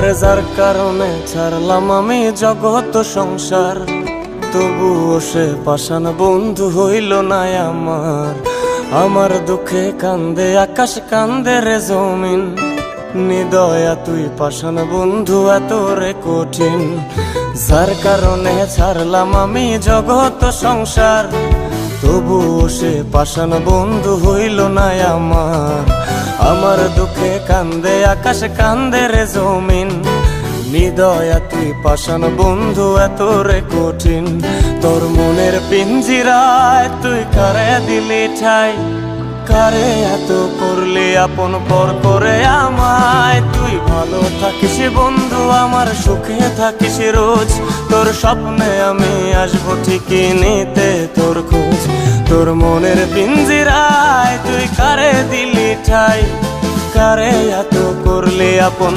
আরে যার কারণে ছাড়লাম আমি জগৎ সংসার, তবুও সে পাষাণ বন্ধু হইল না আমার। আমার দুঃখে কান্দে আকাশ, কান্দে রে জমিন, নিদয়া তুই পাষাণ বন্ধু এত রে কঠিন। যার কারণে ছাড়লাম আমি জগৎ সংসার, তবুও সে পাষাণ বন্ধু হইল না আমার। আমার দুঃখে কান্দে আকাশ, কান্দে রে জমিন, নিদয়া তুই পাষাণ বন্ধু এত রে কঠিন। তোর মনের পিঞ্জিরায় তুই কারে দিলি ঠাই, কারে এত করলি আপন পর করে আমায়। তুই ভালো থাকিস বন্ধু আমার, সুখে থাকিস রোজ, তোর স্বপ্নে আমি আসবো ঠিকই নিতে তোর খোঁজ। তোর মনের পিঞ্জিরায় তুই কারে দিলি ঠাই, কারে এত করলি আপন।